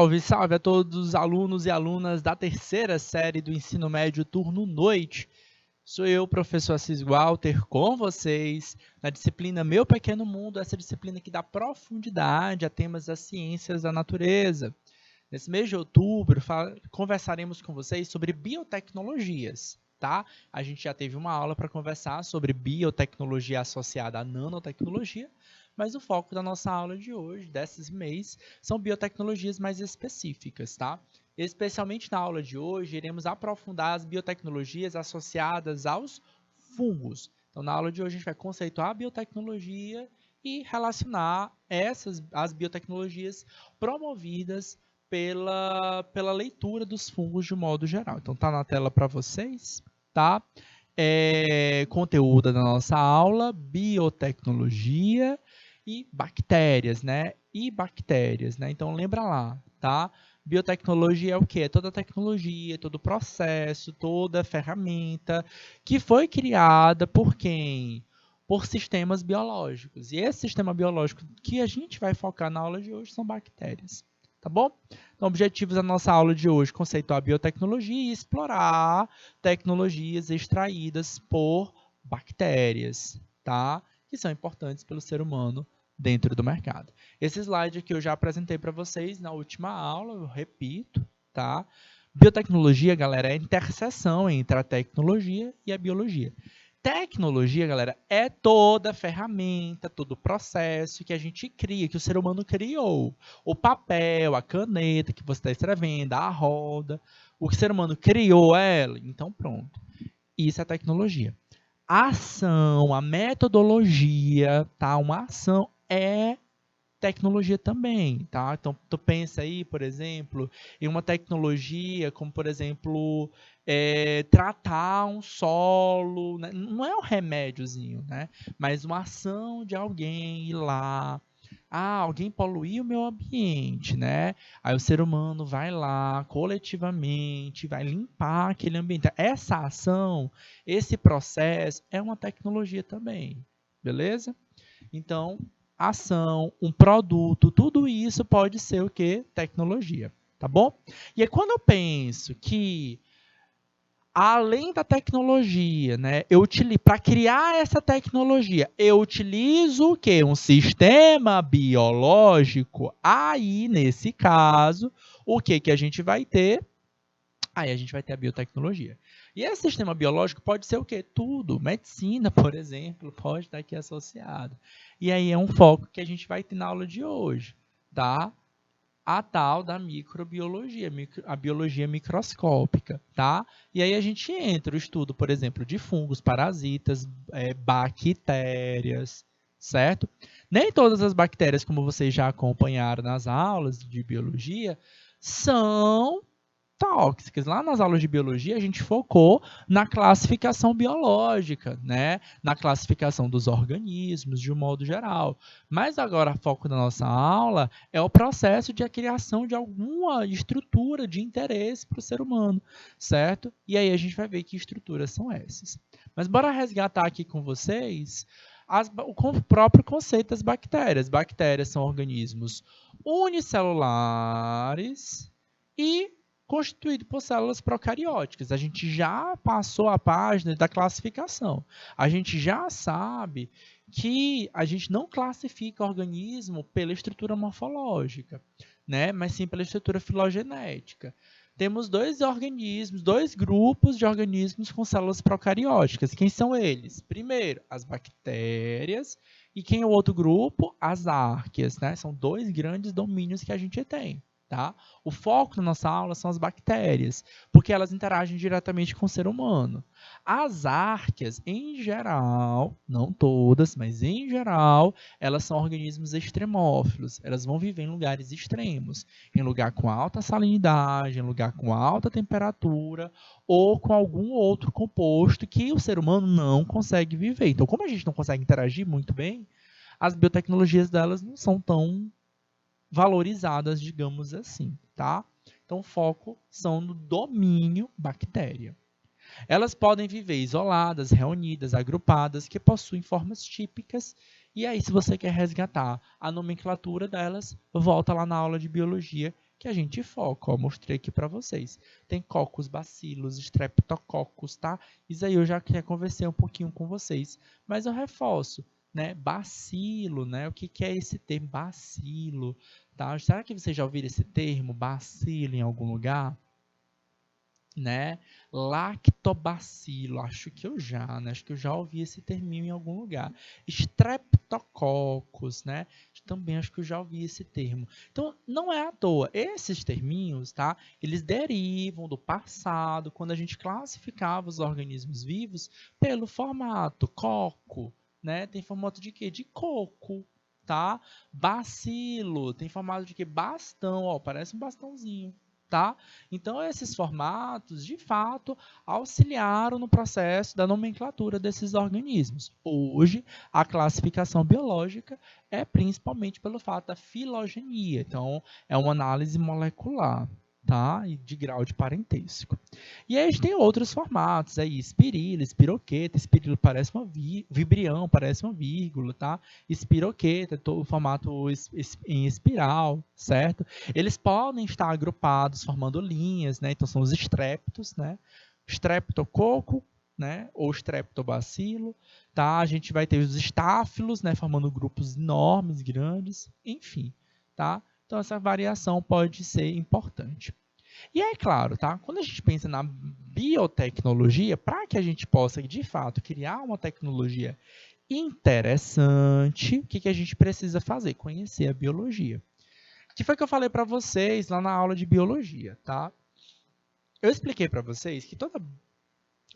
Salve, salve a todos os alunos e alunas da terceira série do ensino médio turno noite. Sou eu, professor Assis Walter, com vocês na disciplina Meu Pequeno Mundo, essa disciplina que dá profundidade a temas das ciências da natureza. Nesse mês de outubro, conversaremos com vocês sobre biotecnologias, tá? A gente já teve uma aula para conversar sobre biotecnologia associada à nanotecnologia, mas o foco da nossa aula de hoje, desse mês, são biotecnologias mais específicas, tá? Especialmente na aula de hoje, iremos aprofundar as biotecnologias associadas aos fungos. Então, na aula de hoje, a gente vai conceituar a biotecnologia e relacionar as biotecnologias promovidas pela leitura dos fungos de modo geral. Então, tá na tela para vocês, tá? Conteúdo da nossa aula, biotecnologia e bactérias, né? Então, lembra lá, tá? Biotecnologia é o quê? É toda tecnologia, todo processo, toda ferramenta que foi criada por quem? Por sistemas biológicos. E esse sistema biológico que a gente vai focar na aula de hoje são bactérias. Tá bom? Então, objetivos da nossa aula de hoje, conceituar a biotecnologia e explorar tecnologias extraídas por bactérias, tá? Que são importantes pelo ser humano dentro do mercado. Esse slide aqui eu já apresentei para vocês na última aula, eu repito, tá? Biotecnologia, galera, é a interseção entre a tecnologia e a biologia. Tecnologia, galera, é toda ferramenta, todo processo que a gente cria, que o ser humano criou. O papel, a caneta que você está escrevendo, a roda, o que o ser humano criou ela. Então, pronto. Isso é tecnologia. A ação, a metodologia, tá? Uma ação é tecnologia também, tá? Então, tu pensa aí, por exemplo, em uma tecnologia como, por exemplo, tratar um solo, né? Não é um remédiozinho, né? Mas uma ação de alguém ir lá, alguém poluiu o meu ambiente, né? Aí o ser humano vai lá, coletivamente, vai limpar aquele ambiente. Essa ação, esse processo é uma tecnologia também, beleza? Então, ação, um produto, tudo isso pode ser o quê? Tecnologia, tá bom? E aí, quando eu penso que, além da tecnologia, né, para criar essa tecnologia, eu utilizo o quê? Um sistema biológico. Aí, nesse caso, o que a gente vai ter? Aí a gente vai ter a biotecnologia. E esse sistema biológico pode ser o quê? Tudo. Medicina, por exemplo, pode estar aqui associado. E aí é um foco que a gente vai ter na aula de hoje, tá? A tal da microbiologia, a biologia microscópica, tá? E aí a gente entra o estudo, por exemplo, de fungos, parasitas, bactérias, certo? Nem todas as bactérias, como vocês já acompanharam nas aulas de biologia, são tóxicas. Lá nas aulas de biologia, a gente focou na classificação biológica, né? Na classificação dos organismos, de um modo geral. Mas agora, o foco da nossa aula é o processo de criação de alguma estrutura de interesse para o ser humano, certo? E aí a gente vai ver que estruturas são essas. Mas bora resgatar aqui com vocês o próprio conceito das bactérias. Bactérias são organismos unicelulares e constituído por células procarióticas. A gente já passou a página da classificação. A gente já sabe que a gente não classifica organismo pela estrutura morfológica, né? Mas sim pela estrutura filogenética. Temos dois grupos de organismos com células procarióticas. Quem são eles? Primeiro, as bactérias. E quem é o outro grupo? As árqueas, né? São dois grandes domínios que a gente tem. Tá? O foco da nossa aula são as bactérias, porque elas interagem diretamente com o ser humano. As árqueas, em geral, não todas, mas em geral, elas são organismos extremófilos. Elas vão viver em lugares extremos, em lugar com alta salinidade, em lugar com alta temperatura, ou com algum outro composto que o ser humano não consegue viver. Então, como a gente não consegue interagir muito bem, as biotecnologias delas não são tão valorizadas, digamos assim, tá? Então, o foco são no domínio bactéria. Elas podem viver isoladas, reunidas, agrupadas, que possuem formas típicas. E aí, se você quer resgatar a nomenclatura delas, volta lá na aula de biologia, que a gente foca. Ó, mostrei aqui para vocês. Tem cocos, bacilos, streptococcus, tá? Isso aí eu já conversei um pouquinho com vocês, mas eu reforço, né? Bacilo, né? O que é esse termo bacilo, tá? Será que vocês já ouviram esse termo bacilo em algum lugar? Né? Lactobacilo, acho que eu já, né? Acho que eu já ouvi esse terminho em algum lugar. Streptococcus, né? Também acho que eu já ouvi esse termo. Então, não é à toa. Esses terminhos, tá? Eles derivam do passado, quando a gente classificava os organismos vivos pelo formato coco, né? Tem formato de quê? De coco, tá? Bacilo, tem formato de quê? Bastão, ó, parece um bastãozinho. Tá? Então, esses formatos, de fato, auxiliaram no processo da nomenclatura desses organismos. Hoje, a classificação biológica é principalmente pelo fato da filogenia. Então, é uma análise molecular, tá? E de grau de parentesco. E aí a gente tem outros formatos aí, espirilo, espiroqueta. Espirilo parece uma vibrião, parece uma vírgula, tá? Espiroqueta, o formato em espiral, certo? Eles podem estar agrupados formando linhas, né? Então são os estreptos, né? Streptococo, né? Ou streptobacilo, tá? A gente vai ter os estáfilos, né? Formando grupos enormes, grandes, enfim, tá? Então essa variação pode ser importante. E é claro, tá? Quando a gente pensa na biotecnologia, para que a gente possa, de fato, criar uma tecnologia interessante, o que a gente precisa fazer? Conhecer a biologia. Que foi que eu falei para vocês lá na aula de biologia, tá? Eu expliquei para vocês que toda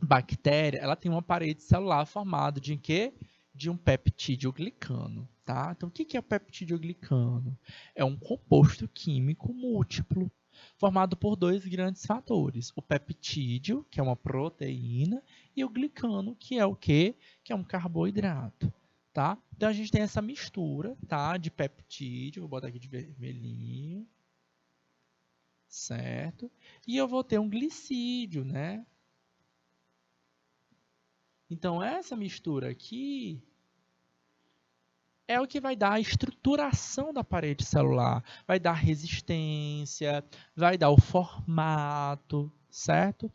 bactéria, ela tem uma parede celular formada de quê? De um peptídeo-glicano, tá? Então, o que é o peptídeo-glicano? É um composto químico múltiplo, formado por dois grandes fatores. O peptídeo, que é uma proteína, e o glicano, que é o quê? Que é um carboidrato, tá? Então, a gente tem essa mistura, tá? De peptídeo, vou botar aqui de vermelhinho, certo? E eu vou ter um glicídio, né? Então, essa mistura aqui é o que vai dar a estruturação da parede celular, vai dar resistência, vai dar o formato, certo?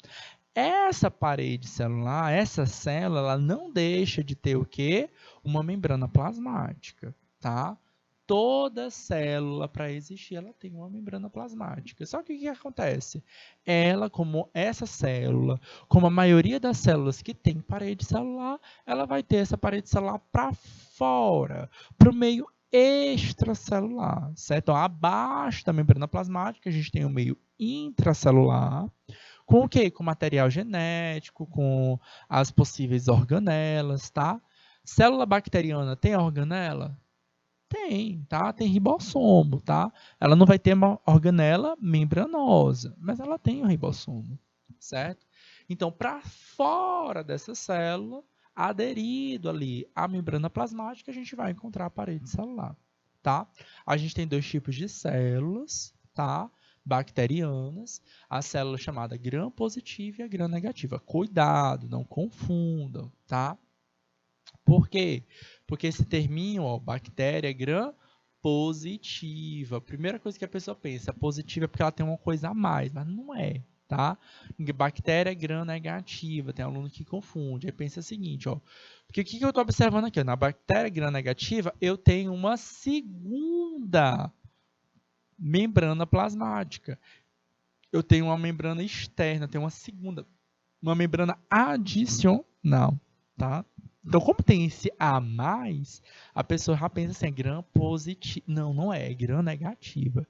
Essa parede celular, essa célula, ela não deixa de ter o quê? Uma membrana plasmática, tá? Toda célula, para existir, ela tem uma membrana plasmática. Só que o que acontece? Ela, como essa célula, como a maioria das células que tem parede celular, ela vai ter essa parede celular para fora, para o meio extracelular, certo? Então, abaixo da membrana plasmática, a gente tem o meio intracelular, com o quê? Com material genético, com as possíveis organelas, tá? Célula bacteriana tem organela? Tem, tá? Tem ribossomo, tá? Ela não vai ter uma organela membranosa, mas ela tem um ribossomo, certo? Então, para fora dessa célula, aderido ali à membrana plasmática, a gente vai encontrar a parede celular, tá? A gente tem dois tipos de células, tá? Bacterianas, a célula chamada gram-positiva e a gram-negativa. Cuidado, não confundam, tá? Por quê? Porque esse terminho, ó, bactéria gram-positiva. A primeira coisa que a pessoa pensa, positiva é porque ela tem uma coisa a mais, mas não é, tá? Bactéria gram-negativa, tem aluno que confunde. Aí pensa o seguinte, ó, porque o que eu estou observando aqui? Ó, na bactéria gram-negativa, eu tenho uma segunda membrana plasmática. Eu tenho uma membrana externa, tenho uma segunda, uma membrana adicional, tá? Então, como tem esse A+, a pessoa já pensa assim, é gram positivo. Não, não é gram negativa.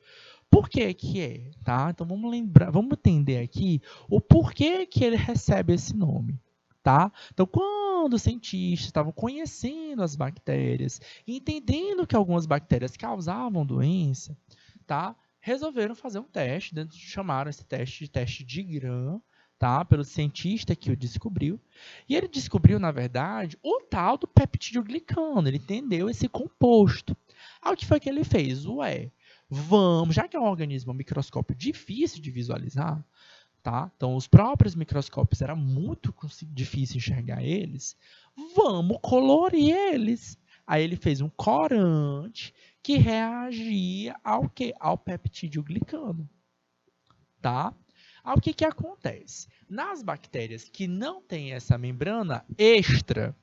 Por que que é, tá? Então, vamos lembrar, vamos entender aqui o porquê que ele recebe esse nome, tá? Então, quando os cientistas estavam conhecendo as bactérias e entendendo que algumas bactérias causavam doença, tá? Resolveram fazer um teste, chamaram esse teste de teste de Gram, tá? Pelo cientista que o descobriu. E ele descobriu, na verdade, o tal do peptídeo-glicano. Ele entendeu esse composto. Aí o que foi que ele fez? Vamos, já que é um organismo, um microscópio difícil de visualizar, tá? Então os próprios microscópios era muito difícil enxergar eles, vamos colorir eles. Aí ele fez um corante que reagia ao quê? Ao peptídeo glicano, tá? Ao que acontece? Nas bactérias que não têm essa membrana extra,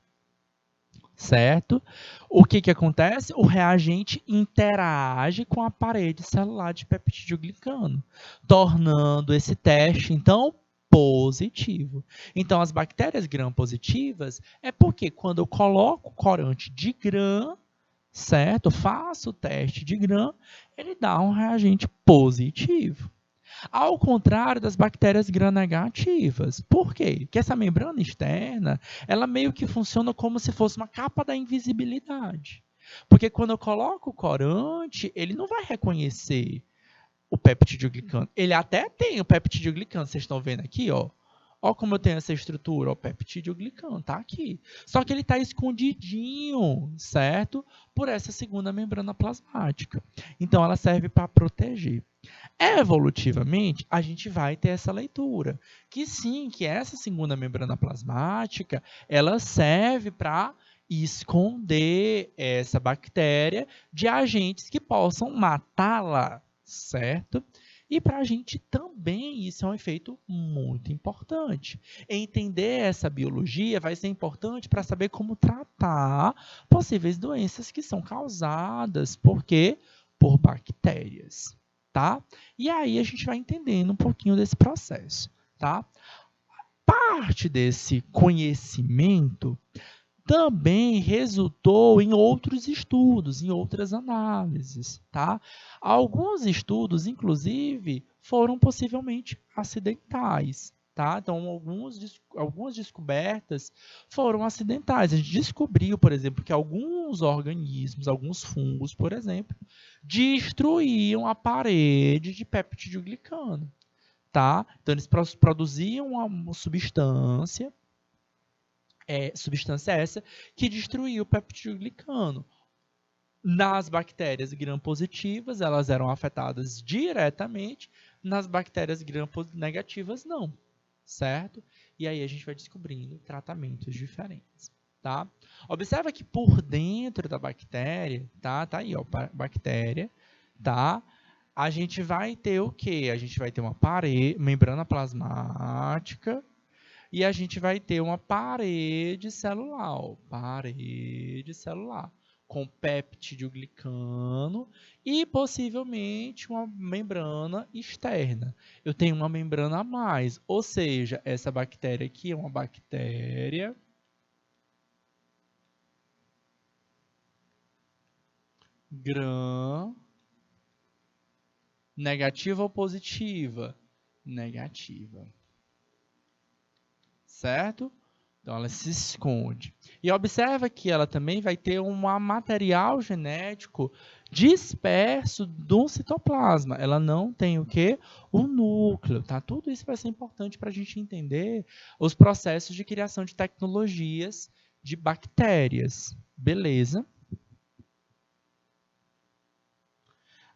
certo? O que acontece? O reagente interage com a parede celular de peptídeo glicano, tornando esse teste, então, positivo. Então, as bactérias gram-positivas é porque quando eu coloco o corante de gram, certo? Faço o teste de gram, ele dá um reagente positivo. Ao contrário das bactérias gram-negativas. Por quê? Porque essa membrana externa, ela meio que funciona como se fosse uma capa da invisibilidade. Porque quando eu coloco o corante, ele não vai reconhecer o peptidoglicano. Ele até tem o peptidoglicano, vocês estão vendo aqui, ó. Ó como eu tenho essa estrutura, o peptidoglicano, tá aqui. Só que ele está escondidinho, certo? Por essa segunda membrana plasmática. Então, ela serve para proteger. Evolutivamente, a gente vai ter essa leitura, que sim, que essa segunda membrana plasmática, ela serve para esconder essa bactéria de agentes que possam matá-la, certo? E para a gente também isso é um efeito muito importante. Entender essa biologia vai ser importante para saber como tratar possíveis doenças que são causadas por quê? Por bactérias. Tá? E aí a gente vai entendendo um pouquinho desse processo, tá? Parte desse conhecimento também resultou em outros estudos, em outras análises, tá? Alguns estudos, inclusive, foram possivelmente acidentais, tá? Então, algumas descobertas foram acidentais. A gente descobriu, por exemplo, que alguns organismos, alguns fungos, por exemplo, destruíam a parede de peptidoglicano, tá? Então, eles produziam uma substância essa que destruiu o peptidoglicano. Nas bactérias gram-positivas, elas eram afetadas diretamente, nas bactérias gram-negativas, não, certo? E aí a gente vai descobrindo tratamentos diferentes, tá? Observa que por dentro da bactéria, tá aí, ó, bactéria, tá? A gente vai ter o quê? A gente vai ter uma membrana plasmática, e a gente vai ter uma parede celular, com peptidoglicano e possivelmente uma membrana externa. Eu tenho uma membrana a mais, ou seja, essa bactéria aqui é uma bactéria gram negativa ou positiva? Negativa. Certo? Então, ela se esconde. E observa que ela também vai ter um material genético disperso do citoplasma. Ela não tem o quê? O núcleo. Tá? Tudo isso vai ser importante para a gente entender os processos de criação de tecnologias de bactérias. Beleza?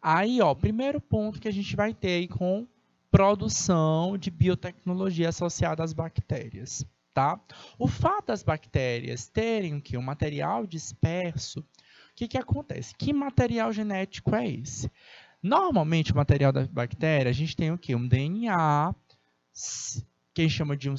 Aí, ó, primeiro ponto que a gente vai ter aí com produção de biotecnologia associada às bactérias. Tá? O fato das bactérias terem o quê? Um material disperso, o que acontece? Que material genético é esse? Normalmente, o material da bactéria, a gente tem o quê? Um DNA, que a gente chama de um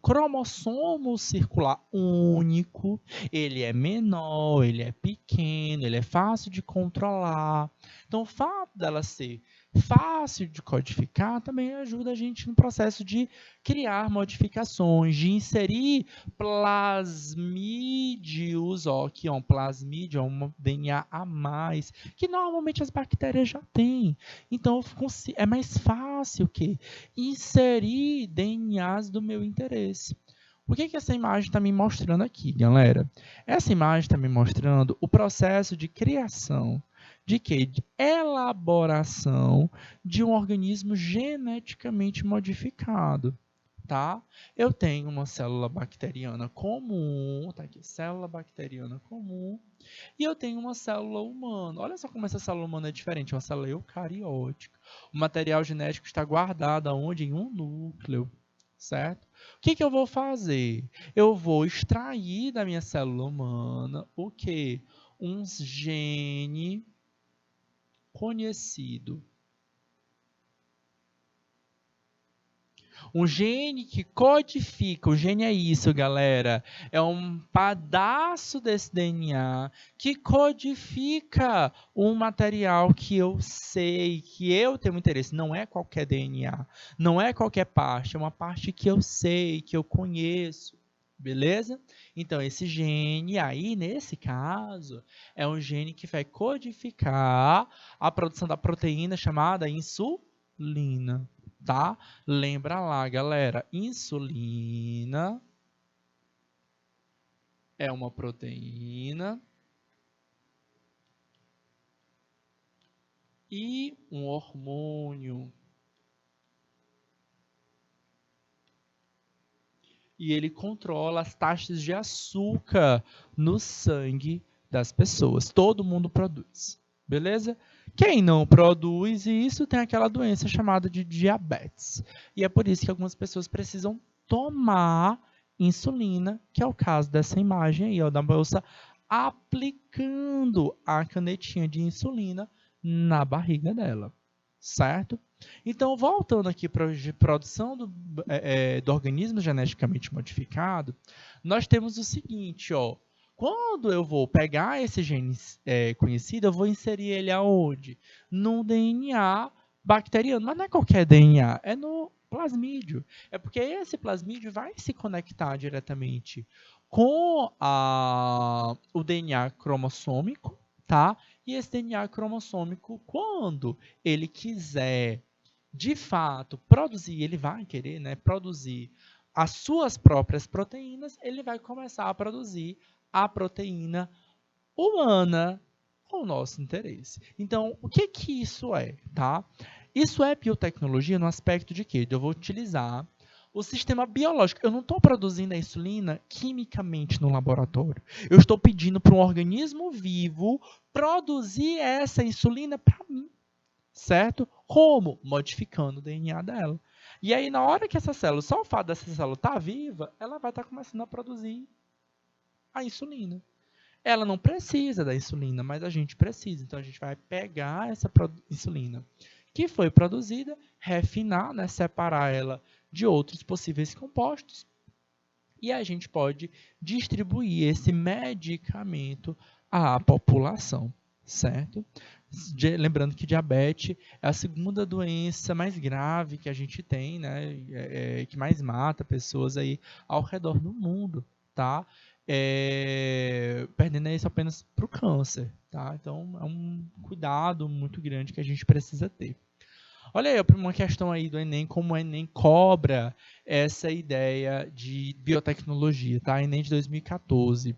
cromossomo circular único. Ele é menor, ele é pequeno, ele é fácil de controlar. Então, o fato dela ser fácil de codificar também ajuda a gente no processo de criar modificações, de inserir plasmídeos, ó, aqui, ó, um plasmídio, um DNA a mais, que normalmente as bactérias já têm. Então, é mais fácil que inserir DNAs do meu interesse. O que essa imagem está me mostrando aqui, galera? Essa imagem está me mostrando o processo de criação de quê? De elaboração de um organismo geneticamente modificado. Tá? Eu tenho uma célula bacteriana comum, tá aqui, célula bacteriana comum, e eu tenho uma célula humana. Olha só como essa célula humana é diferente, é uma célula eucariótica. O material genético está guardado aonde? Em um núcleo, certo? O que eu vou fazer? Eu vou extrair da minha célula humana o quê? um gene conhecido. Um gene que codifica, o gene é isso, galera, é um pedaço desse DNA que codifica um material que eu sei, que eu tenho interesse. Não é qualquer DNA, não é qualquer parte, é uma parte que eu sei, que eu conheço. Beleza? Então, esse gene aí, nesse caso, é um gene que vai codificar a produção da proteína chamada insulina. Tá? Lembra lá, galera, insulina é uma proteína e um hormônio. E ele controla as taxas de açúcar no sangue das pessoas. Todo mundo produz. Beleza? Quem não produz isso tem aquela doença chamada de diabetes. E é por isso que algumas pessoas precisam tomar insulina, que é o caso dessa imagem aí, ó, da moça aplicando a canetinha de insulina na barriga dela. Certo? Então, voltando aqui para a produção do organismo geneticamente modificado, nós temos o seguinte, ó. Quando eu vou pegar esse gene conhecido, eu vou inserir ele aonde? No DNA bacteriano. Mas não é qualquer DNA, é no plasmídio. É porque esse plasmídio vai se conectar diretamente com o DNA cromossômico, tá? E esse DNA cromossômico, quando ele quiser, de fato, produzir, ele vai querer, né, produzir as suas próprias proteínas, ele vai começar a produzir a proteína humana com o nosso interesse. Então, o que que isso é, tá? Isso é biotecnologia no aspecto de que eu vou utilizar o sistema biológico. Eu não estou produzindo a insulina quimicamente no laboratório. Eu estou pedindo para um organismo vivo produzir essa insulina para mim, certo? Como? Modificando o DNA dela. E aí, na hora que essa célula, só o fato dessa célula estar viva, ela vai estar começando a produzir a insulina. Ela não precisa da insulina, mas a gente precisa. Então, a gente vai pegar essa insulina que foi produzida, refinar, né, separar ela de outros possíveis compostos, e a gente pode distribuir esse medicamento à população, certo? Lembrando que diabetes é a segunda doença mais grave que a gente tem, né? Que mais mata pessoas aí ao redor do mundo, tá? Perdendo isso apenas para o câncer, tá? Então é um cuidado muito grande que a gente precisa ter. Olha aí, uma questão aí do Enem, como o Enem cobra essa ideia de biotecnologia, tá? Enem de 2014.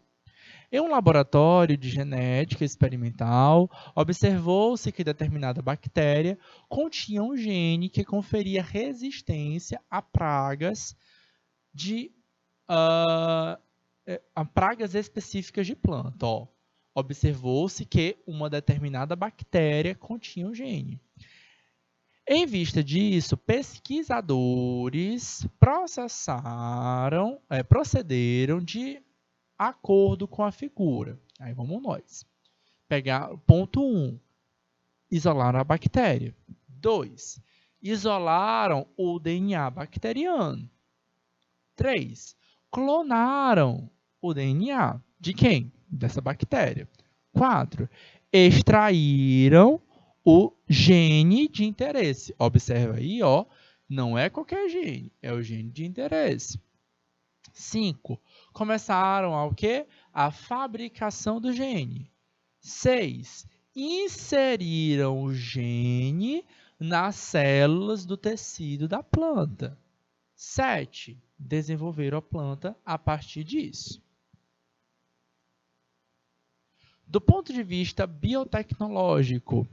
Em um laboratório de genética experimental, observou-se que determinada bactéria continha um gene que conferia resistência a pragas a pragas específicas de planta. Observou-se que uma determinada bactéria continha um gene. Em vista disso, pesquisadores procederam de acordo com a figura. Aí vamos nós. Pegar ponto 1, isolaram a bactéria. 2, isolaram o DNA bacteriano. 3, clonaram o DNA. De quem? Dessa bactéria. 4, extraíram o gene de interesse. Observa aí, ó, não é qualquer gene, é o gene de interesse. 5, começaram a o quê? A fabricação do gene. 6, inseriram o gene nas células do tecido da planta. 7, desenvolveram a planta a partir disso. Do ponto de vista biotecnológico,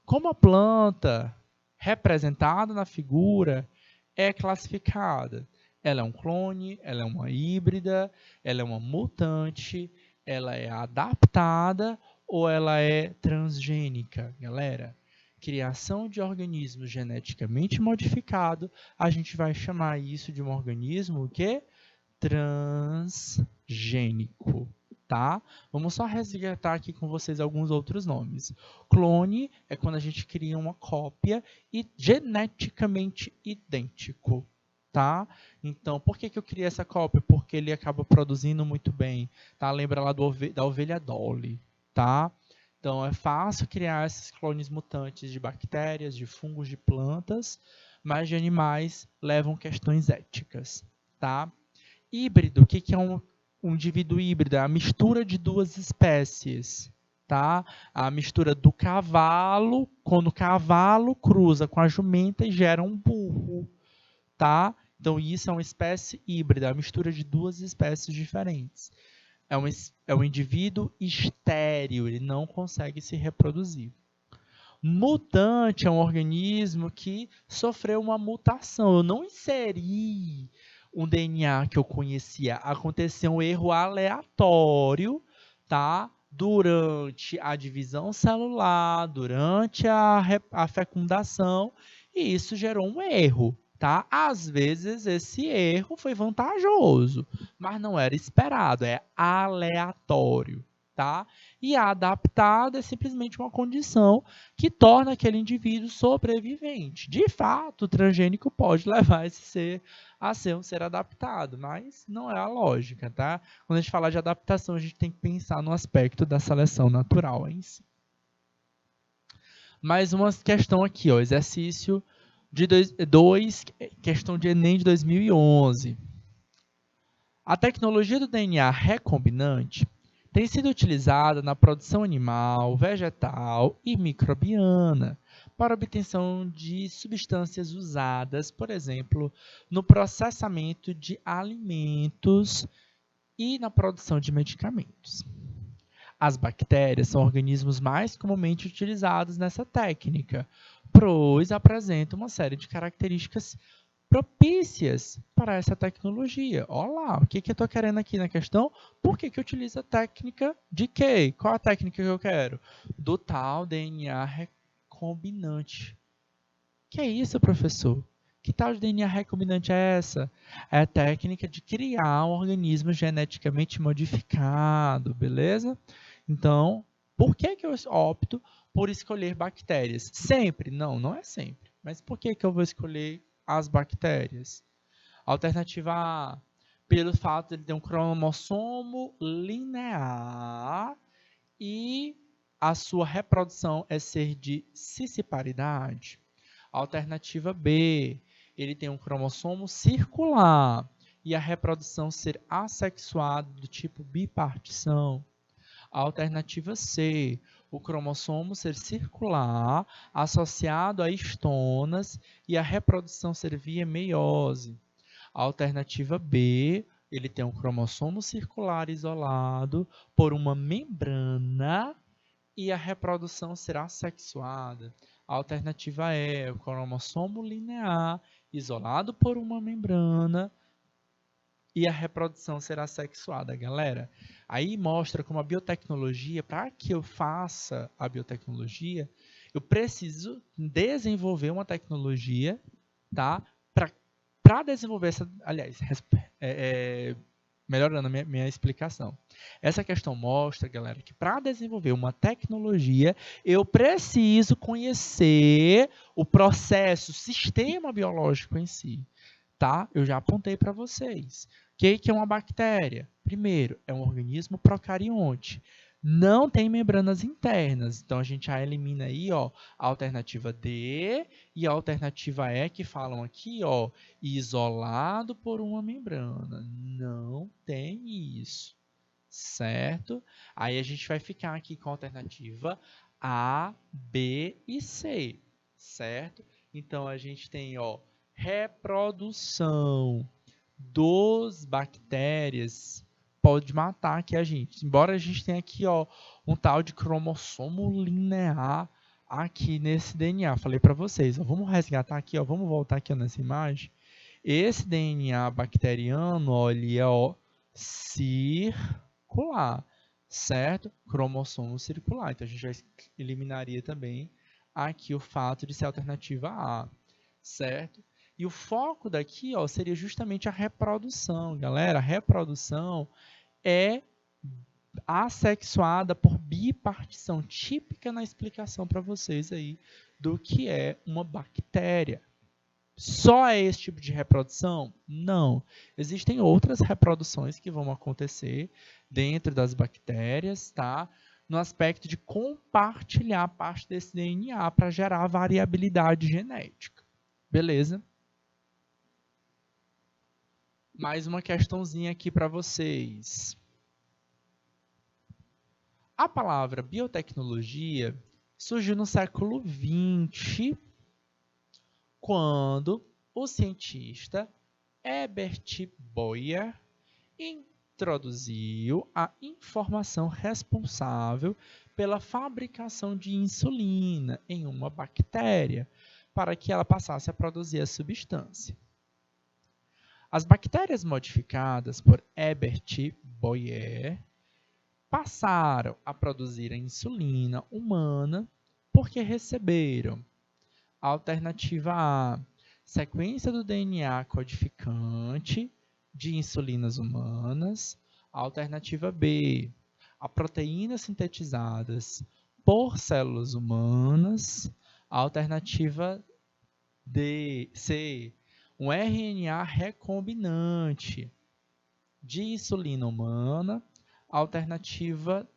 como a planta representada na figura é classificada? Ela é um clone, ela é uma híbrida, ela é uma mutante, ela é adaptada ou ela é transgênica, galera? Criação de organismo geneticamente modificado, a gente vai chamar isso de um organismo o quê? Transgênico. tá? Vamos só resgatar aqui com vocês alguns outros nomes. Clone é quando a gente cria uma cópia e geneticamente idêntico, tá? Então, por que eu criei essa cópia? Porque ele acaba produzindo muito bem, tá? Lembra lá da ovelha Dolly, tá? Então, é fácil criar esses clones mutantes de bactérias, de fungos, de plantas, mas de animais levam questões éticas, tá? Híbrido, o que é um indivíduo híbrido? É a mistura de duas espécies, tá? A mistura do cavalo, quando o cavalo cruza com a jumenta e gera um burro, tá? Então, isso é uma espécie híbrida, a mistura de duas espécies diferentes. É um indivíduo estéril, ele não consegue se reproduzir. Mutante é um organismo que sofreu uma mutação. Eu não inseri um DNA que eu conhecia. Aconteceu um erro aleatório, tá? Durante a divisão celular, durante a fecundação, e isso gerou um erro, tá? Às vezes esse erro foi vantajoso, mas não era esperado, é aleatório, tá? E a adaptada é simplesmente uma condição que torna aquele indivíduo sobrevivente. De fato, o transgênico pode levar esse ser a ser um ser adaptado, mas não é a lógica, tá? Quando a gente fala de adaptação, a gente tem que pensar no aspecto da seleção natural em si. Mais uma questão aqui, ó, exercício de 2, questão de Enem de 2011. A tecnologia do DNA recombinante tem sido utilizada na produção animal, vegetal e microbiana para obtenção de substâncias usadas, por exemplo, no processamento de alimentos e na produção de medicamentos. As bactérias são organismos mais comumente utilizados nessa técnica, pois apresentam uma série de características propícias para essa tecnologia. Olha lá, o que eu estou querendo aqui na questão? Por que eu utilizo a técnica de quê? Qual a técnica que eu quero? Do tal DNA recombinante. Que é isso, professor? Que tal de DNA recombinante é essa? É a técnica de criar um organismo geneticamente modificado, beleza? Então, por que eu opto por escolher bactérias? Sempre? Não, não é sempre. Mas por que eu vou escolher as bactérias? Alternativa A, pelo fato de ele ter um cromossomo linear e a sua reprodução é ser de cisparidade. Alternativa B, ele tem um cromossomo circular e a reprodução ser assexuada do tipo bipartição. Alternativa C, o cromossomo ser circular, associado a estonas e a reprodução ser via meiose. Alternativa B, ele tem um cromossomo circular isolado por uma membrana e a reprodução será assexuada. Alternativa E, o cromossomo linear isolado por uma membrana e a reprodução será sexuada, galera. Aí mostra como a biotecnologia, para que eu faça a biotecnologia, eu preciso desenvolver uma tecnologia, tá? Para desenvolver essa, aliás, melhorando a minha explicação. Essa questão mostra, galera, que para desenvolver uma tecnologia, eu preciso conhecer o processo, o sistema biológico em si. Tá? Eu já apontei para vocês. O que é uma bactéria? Primeiro, é um organismo procarionte. Não tem membranas internas. Então, a gente já elimina aí, ó, a alternativa D e a alternativa E, que falam aqui, ó, isolado por uma membrana. Não tem isso. Certo? Aí a gente vai ficar aqui com a alternativa A, B e C. Certo? Então, a gente tem, ó, reprodução dos bactérias pode matar aqui a gente. Embora a gente tenha aqui, ó, um tal de cromossomo linear aqui nesse DNA. Falei para vocês, ó, vamos resgatar aqui, ó, vamos voltar aqui ó, nessa imagem. Esse DNA bacteriano, ó, ele é ó, circular, certo? Cromossomo circular. Então a gente já eliminaria também aqui o fato de ser a alternativa A, certo? E o foco daqui ó, seria justamente a reprodução, galera. A reprodução é assexuada por bipartição, típica na explicação para vocês aí do que é uma bactéria. Só é esse tipo de reprodução? Não. Existem outras reproduções que vão acontecer dentro das bactérias, tá? No aspecto de compartilhar parte desse DNA para gerar variabilidade genética. Beleza? Mais uma questãozinha aqui para vocês. A palavra biotecnologia surgiu no século XX, quando o cientista Herbert Boyer introduziu a informação responsável pela fabricação de insulina em uma bactéria, para que ela passasse a produzir a substância. As bactérias modificadas por Herbert Boyer passaram a produzir a insulina humana porque receberam a alternativa A, sequência do DNA codificante de insulinas humanas. A alternativa B, a proteínas sintetizadas por células humanas. A alternativa C, um RNA recombinante de insulina humana. A alternativa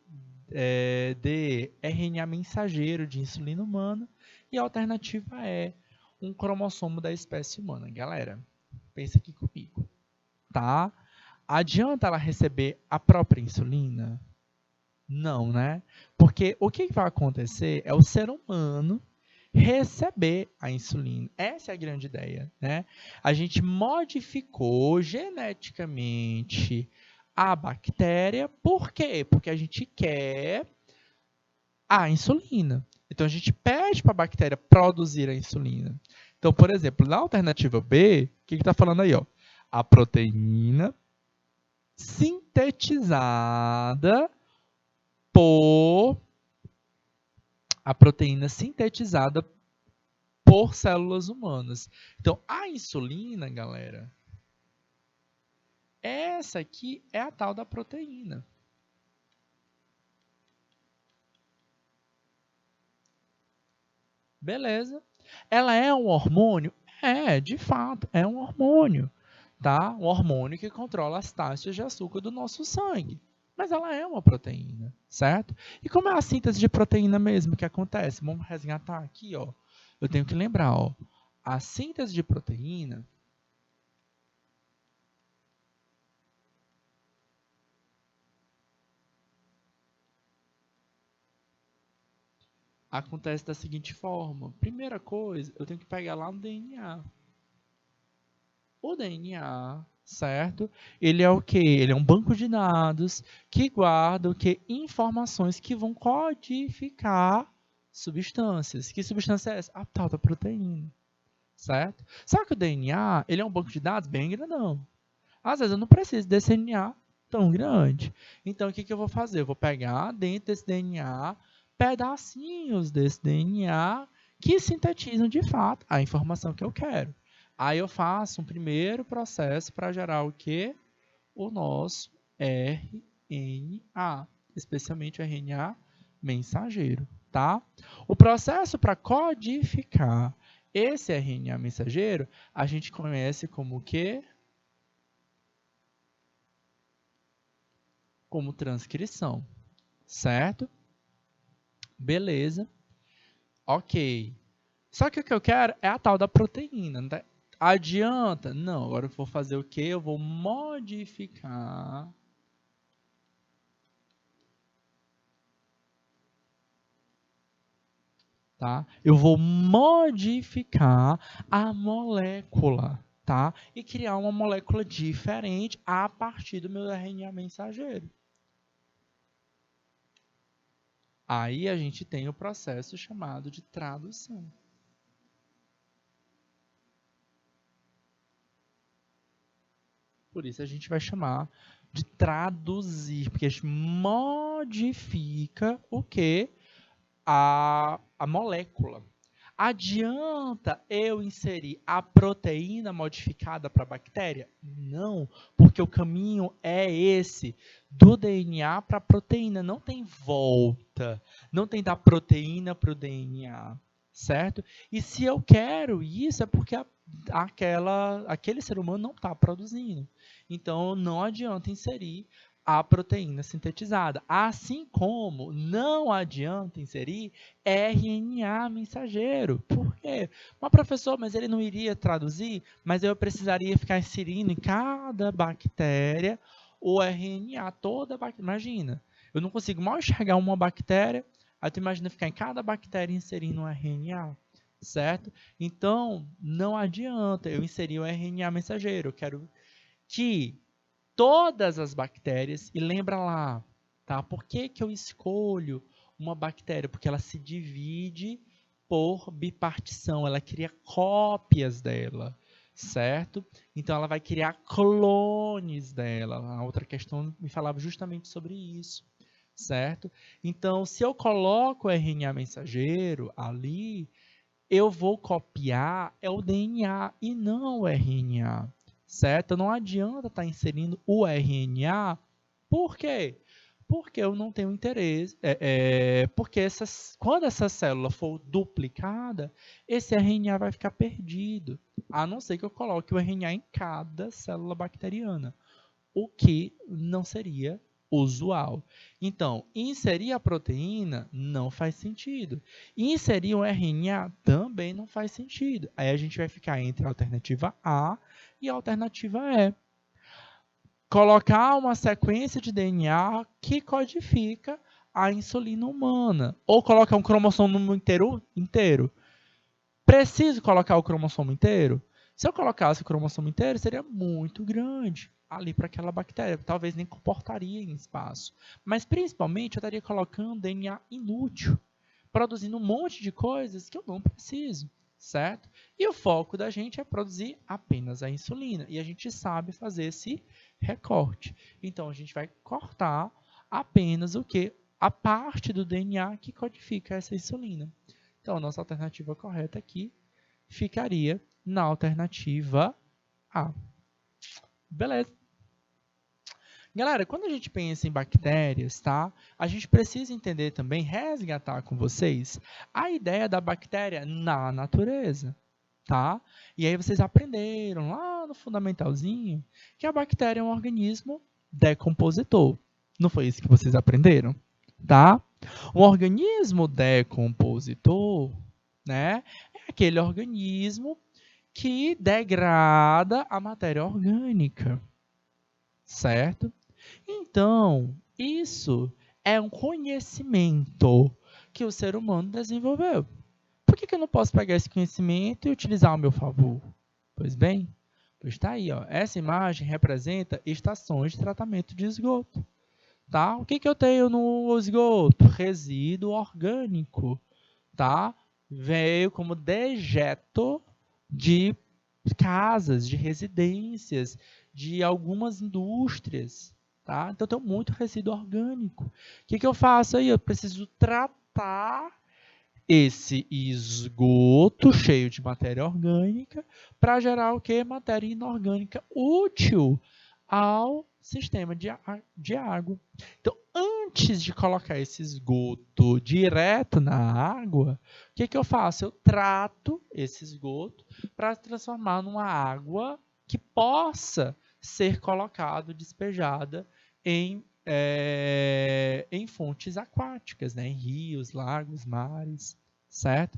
D, RNA mensageiro de insulina humana. E a alternativa E, um cromossomo da espécie humana. Galera, pensa aqui comigo, tá? Adianta ela receber a própria insulina? Não, né? Porque o que vai acontecer é o ser humano receber a insulina. Essa é a grande ideia, né? A gente modificou geneticamente a bactéria. Por quê? Porque a gente quer a insulina. Então, a gente pede para a bactéria produzir a insulina. Então, por exemplo, na alternativa B, o que está falando aí? Ó? A proteína sintetizada por células humanas. Então, a insulina, galera, essa aqui é a tal da proteína. Beleza? Ela é um hormônio? É, de fato, é um hormônio. Tá? Um hormônio que controla as taxas de açúcar do nosso sangue. Mas ela é uma proteína, certo? E como é a síntese de proteína mesmo que acontece? Vamos resgatar aqui, ó. Eu tenho que lembrar, ó. A síntese de proteína acontece da seguinte forma. Primeira coisa, eu tenho que pegar lá no DNA. O DNA, certo? Ele é o quê? Ele é um banco de dados que guarda o quê? Informações que vão codificar substâncias. Que substância é essa? A tal da proteína, certo? Só que o DNA, ele é um banco de dados bem grandão. Às vezes eu não preciso desse DNA tão grande. Então, o que eu vou fazer? Eu vou pegar dentro desse DNA pedacinhos desse DNA que sintetizam de fato a informação que eu quero. Aí eu faço um primeiro processo para gerar o quê? O nosso RNA, especialmente o RNA mensageiro, tá? O processo para codificar esse RNA mensageiro, a gente conhece como o quê? Como transcrição, certo? Beleza. Ok. Só que o que eu quero é a tal da proteína, né? Adianta? Não, agora eu vou fazer o quê? Eu vou modificar tá? Eu vou modificar a molécula, tá? E criar uma molécula diferente a partir do meu RNA mensageiro. Aí a gente tem o processo chamado de tradução. Por isso a gente vai chamar de traduzir, porque a gente modifica o que? A molécula. Adianta eu inserir a proteína modificada para a bactéria? Não, porque o caminho é esse, do DNA para a proteína, não tem volta, não tem da proteína para o DNA, certo? E se eu quero isso, é porque aquele ser humano não está produzindo. Então, não adianta inserir a proteína sintetizada. Assim como não adianta inserir RNA mensageiro. Por quê? Mas, professor, mas ele não iria traduzir? Mas eu precisaria ficar inserindo em cada bactéria o RNA, toda bactéria. Imagina, eu não consigo mal enxergar uma bactéria, aí tu imagina ficar em cada bactéria inserindo um RNA, certo? Então, não adianta eu inserir o RNA mensageiro. Eu quero que todas as bactérias, e lembra lá, tá? Por que eu escolho uma bactéria? Porque ela se divide por bipartição, ela cria cópias dela, certo? Então ela vai criar clones dela. A outra questão me falava justamente sobre isso, certo? Então, se eu coloco o RNA mensageiro ali, eu vou copiar o DNA e não o RNA, certo? Não adianta estar inserindo o RNA. Por quê? Porque eu não tenho interesse. Porque quando essa célula for duplicada, esse RNA vai ficar perdido, a não ser que eu coloque o RNA em cada célula bacteriana, o que não seria usual. Então, inserir a proteína não faz sentido. Inserir o RNA também não faz sentido. Aí a gente vai ficar entre a alternativa A e a alternativa E. Colocar uma sequência de DNA que codifica a insulina humana. Ou colocar um cromossomo inteiro. Preciso colocar o cromossomo inteiro? Se eu colocasse o cromossomo inteiro, seria muito grande ali para aquela bactéria. Talvez nem comportaria em espaço. Mas, principalmente, eu estaria colocando DNA inútil, produzindo um monte de coisas que eu não preciso, certo? E o foco da gente é produzir apenas a insulina. E a gente sabe fazer esse recorte. Então, a gente vai cortar apenas o quê? A parte do DNA que codifica essa insulina. Então, a nossa alternativa correta aqui ficaria na alternativa A. Beleza. Galera, quando a gente pensa em bactérias, tá? A gente precisa entender também, resgatar com vocês, a ideia da bactéria na natureza, tá? E aí vocês aprenderam lá no fundamentalzinho que a bactéria é um organismo decompositor. Não foi isso que vocês aprenderam? Tá? Um organismo decompositor, né, é aquele organismo que degrada a matéria orgânica, certo? Então, isso é um conhecimento que o ser humano desenvolveu. Por que eu não posso pegar esse conhecimento e utilizar ao meu favor? Pois bem, está aí, ó. Essa imagem representa estações de tratamento de esgoto. Tá? O que eu tenho no esgoto? Resíduo orgânico. Tá? Veio como dejeto de casas, de residências, de algumas indústrias. Tá? Então, eu tenho muito resíduo orgânico. O que eu faço aí? Eu preciso tratar esse esgoto cheio de matéria orgânica para gerar o quê? Matéria inorgânica útil ao sistema de água. Então, antes de colocar esse esgoto direto na água, o que eu faço? Eu trato esse esgoto para transformar numa água que possa ser colocada, despejada em fontes aquáticas, né? Em rios, lagos, mares, certo?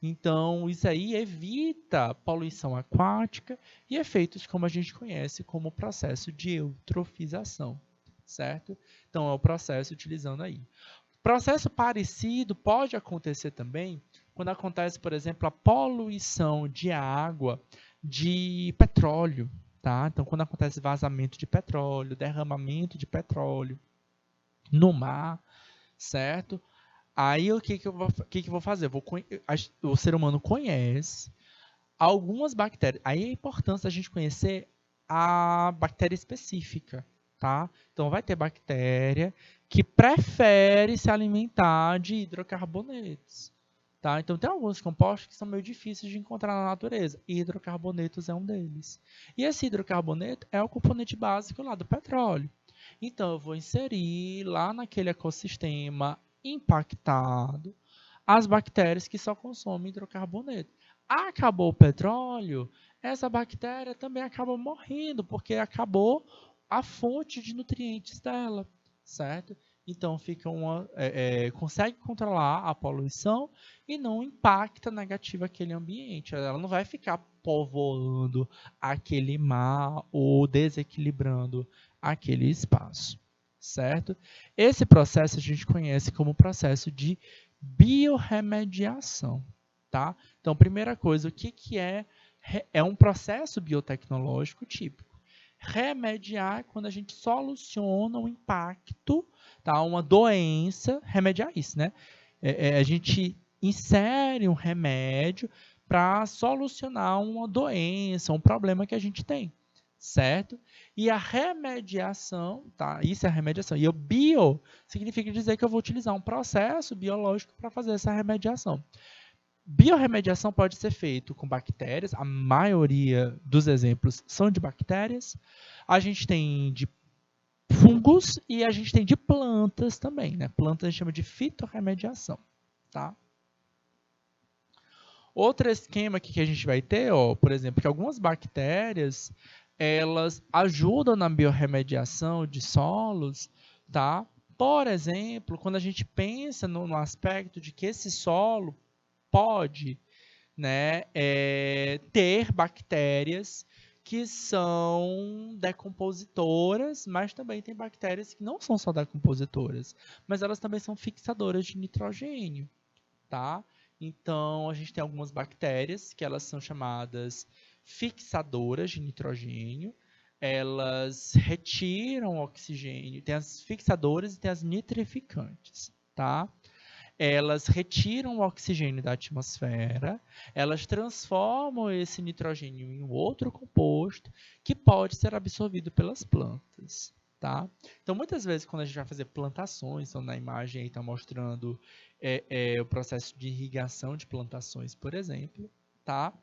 Então, isso aí evita poluição aquática e efeitos como a gente conhece como processo de eutrofização, certo? Então, é o processo utilizando aí. Processo parecido pode acontecer também quando acontece, por exemplo, a poluição de água de petróleo, tá? Então, quando acontece vazamento de petróleo, derramamento de petróleo no mar, certo? Aí o que eu vou fazer? O ser humano conhece algumas bactérias. Aí é a importância da gente conhecer a bactéria específica, tá? Então vai ter bactéria que prefere se alimentar de hidrocarbonetos, Tá? Então, tem alguns compostos que são meio difíceis de encontrar na natureza. Hidrocarbonetos é um deles. E esse hidrocarboneto é o componente básico lá do petróleo. Então, eu vou inserir lá naquele ecossistema impactado as bactérias que só consomem hidrocarboneto. Acabou o petróleo, essa bactéria também acaba morrendo, porque acabou a fonte de nutrientes dela, certo? Então consegue controlar a poluição e não impacta negativo aquele ambiente. Ela não vai ficar povoando aquele mar ou desequilibrando aquele espaço, certo? Esse processo a gente conhece como processo de biorremediação, tá? Então, primeira coisa, o que é? É um processo biotecnológico típico. Remediar é quando a gente soluciona um impacto, tá? Uma doença, remediar isso, né? A gente insere um remédio para solucionar uma doença, um problema que a gente tem, certo? E a remediação, tá? Isso é a remediação. E o bio significa dizer que eu vou utilizar um processo biológico para fazer essa remediação. Biorremediação pode ser feito com bactérias, a maioria dos exemplos são de bactérias. A gente tem de fungos e a gente tem de plantas também, né? Plantas a gente chama de fitorremediação, tá? Outro esquema aqui que a gente vai ter, ó, por exemplo, que algumas bactérias, elas ajudam na biorremediação de solos, tá? Por exemplo, quando a gente pensa no aspecto de que esse solo pode, né, ter bactérias que são decompositoras, mas também tem bactérias que não são só decompositoras, mas elas também são fixadoras de nitrogênio, tá? Então, a gente tem algumas bactérias que elas são chamadas fixadoras de nitrogênio, elas retiram oxigênio, tem as fixadoras e tem as nitrificantes, tá? Elas retiram o oxigênio da atmosfera, elas transformam esse nitrogênio em um outro composto que pode ser absorvido pelas plantas, tá? Então, muitas vezes, quando a gente vai fazer plantações, então na imagem aí está mostrando o processo de irrigação de plantações, por exemplo, tá?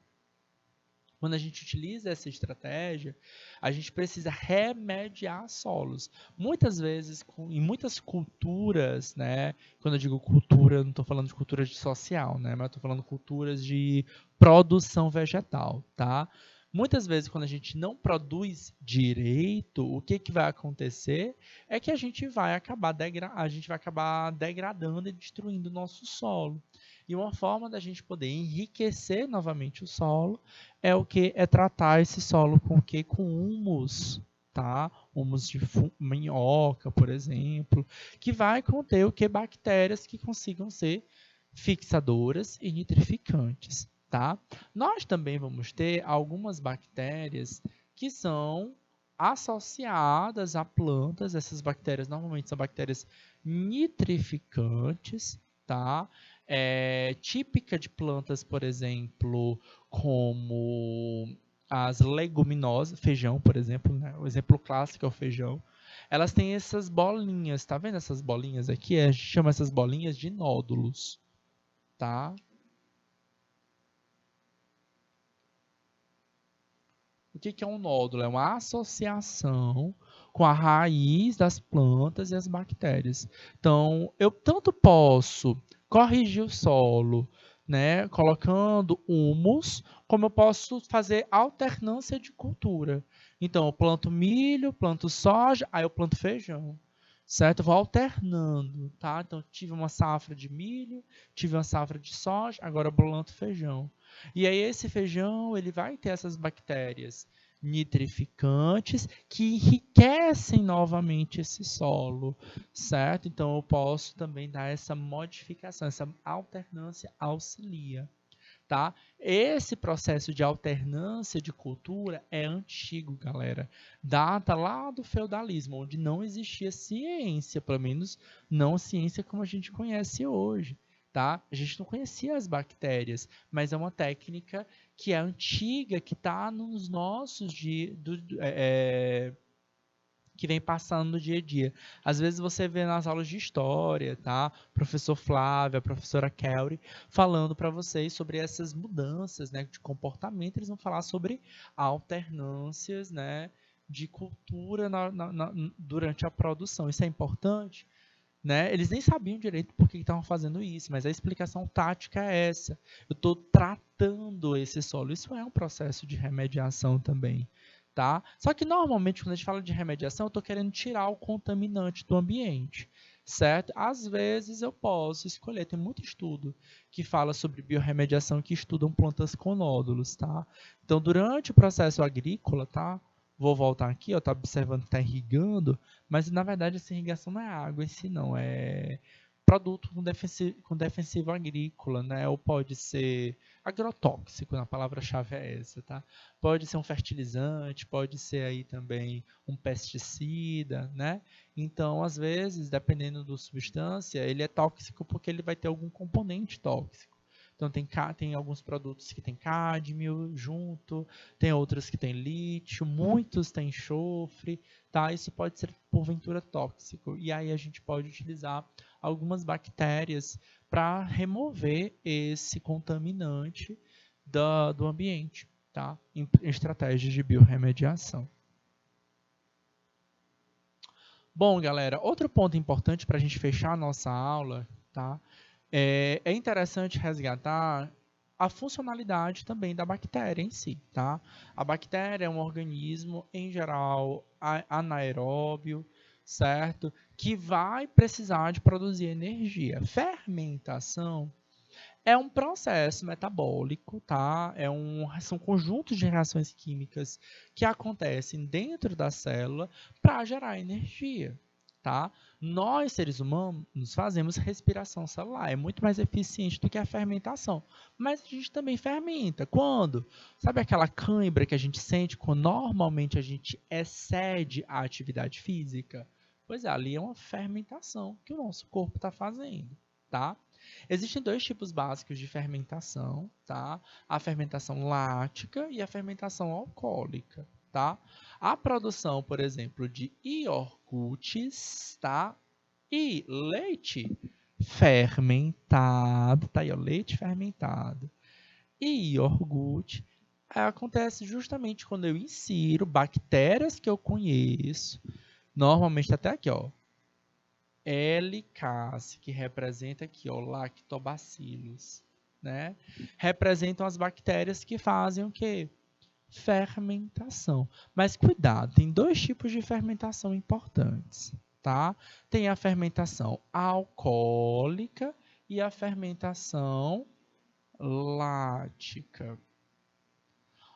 Quando a gente utiliza essa estratégia, a gente precisa remediar solos. Muitas vezes, em muitas culturas, né? Quando eu digo cultura, eu não estou falando de cultura social, né? Mas estou falando de culturas de produção vegetal, tá? Muitas vezes, quando a gente não produz direito, o que vai acontecer é que a gente vai acabar degradando e destruindo o nosso solo. E uma forma da gente poder enriquecer novamente o solo é o que? É tratar esse solo com o quê? Com humus, tá? Humus de minhoca, por exemplo, que vai conter o que? Bactérias que consigam ser fixadoras e nitrificantes, tá? Nós também vamos ter algumas bactérias que são associadas a plantas. Essas bactérias normalmente são bactérias nitrificantes, tá? Típica de plantas, por exemplo, como as leguminosas, feijão, por exemplo, né? O exemplo clássico é o feijão. Elas têm essas bolinhas, tá vendo essas bolinhas aqui? A gente chama essas bolinhas de nódulos, tá? O que é um nódulo? É uma associação com a raiz das plantas e as bactérias. Então, eu tanto posso corrigir o solo, né, colocando humus, como eu posso fazer alternância de cultura. Então, eu planto milho, planto soja, aí eu planto feijão. Certo? Eu vou alternando, tá? Então, tive uma safra de milho, tive uma safra de soja, agora eu planto feijão. E aí esse feijão, ele vai ter essas bactérias nitrificantes que enriquecem novamente esse solo, certo? Então eu posso também dar essa modificação, essa alternância auxilia, tá? Esse processo de alternância de cultura é antigo, galera. Data lá do feudalismo, onde não existia ciência, pelo menos não ciência como a gente conhece hoje. Tá? A gente não conhecia as bactérias, mas é uma técnica que é antiga, que está nos nossos que vem passando no dia a dia. Às vezes você vê nas aulas de história, tá? Professor Flávio, a professora Kelly, falando para vocês sobre essas mudanças, né, de comportamento. Eles vão falar sobre alternâncias, né, de cultura durante a produção. Isso é importante, né? Eles nem sabiam direito por que estavam fazendo isso, mas a explicação tática é essa. Eu estou tratando esse solo. Isso é um processo de remediação também. Tá? Só que normalmente quando a gente fala de remediação, eu estou querendo tirar o contaminante do ambiente, certo? Às vezes eu posso escolher, tem muito estudo que fala sobre biorremediação que estudam plantas com nódulos, tá? Então durante o processo agrícola, tá? Vou voltar aqui, ó, tá observando que está irrigando, mas na verdade essa irrigação não é água em si não, é produto com defensivo agrícola, né? Ou pode ser agrotóxico, a palavra-chave é essa, tá? Pode ser um fertilizante, pode ser aí também um pesticida, né? Então, às vezes, dependendo da substância, ele é tóxico porque ele vai ter algum componente tóxico. Então, tem alguns produtos que tem cádmio junto, tem outros que tem lítio, muitos têm enxofre, tá? Isso pode ser, porventura, tóxico. E aí a gente pode utilizar algumas bactérias para remover esse contaminante do ambiente, tá? Em estratégias de biorremediação. Bom, galera, outro ponto importante para a gente fechar a nossa aula, tá? É interessante resgatar a funcionalidade também da bactéria em si, tá? A bactéria é um organismo, em geral, anaeróbio, certo? Que vai precisar de produzir energia. Fermentação é um processo metabólico, tá? São conjuntos de reações químicas que acontecem dentro da célula para gerar energia, tá? Nós, seres humanos, fazemos respiração celular. É muito mais eficiente do que a fermentação. Mas a gente também fermenta. Quando? Sabe aquela cãibra que a gente sente quando normalmente a gente excede a atividade física? Pois é, ali é uma fermentação que o nosso corpo está fazendo, tá? Existem dois tipos básicos de fermentação, tá? A fermentação lática e a fermentação alcoólica, tá? A produção, por exemplo, de iogurtes, tá? E leite fermentado, tá aí, ó, leite fermentado e iogurte acontece justamente quando eu insiro bactérias que eu conheço, normalmente até aqui, ó, Helicase, que representa aqui, ó, lactobacillus, né? Representam as bactérias que fazem o quê? Fermentação. Mas cuidado, tem dois tipos de fermentação importantes, tá? Tem a fermentação alcoólica e a fermentação lática.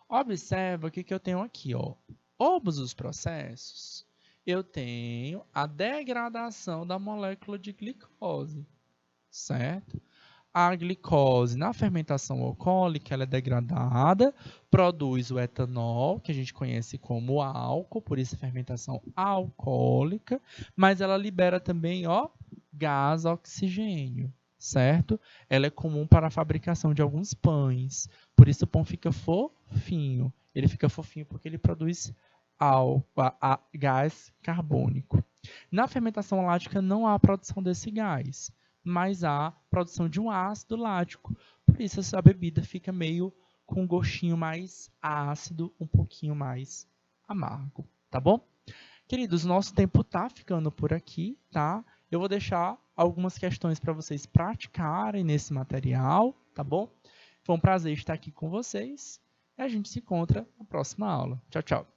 Observa o que eu tenho aqui, ó. Ambos os processos, eu tenho a degradação da molécula de glicose, certo? A glicose, na fermentação alcoólica, ela é degradada, produz o etanol, que a gente conhece como álcool, por isso a fermentação alcoólica, mas ela libera também, ó, gás oxigênio, certo? Ela é comum para a fabricação de alguns pães, por isso o pão fica fofinho. Ele fica fofinho porque ele produz gás carbônico. Na fermentação lática não há produção desse gás, mas há produção de um ácido lático. Por isso essa bebida fica meio com um gostinho mais ácido, um pouquinho mais amargo, tá bom? Queridos, nosso tempo tá ficando por aqui, tá? Eu vou deixar algumas questões para vocês praticarem nesse material, tá bom? Foi um prazer estar aqui com vocês e a gente se encontra na próxima aula. Tchau, tchau.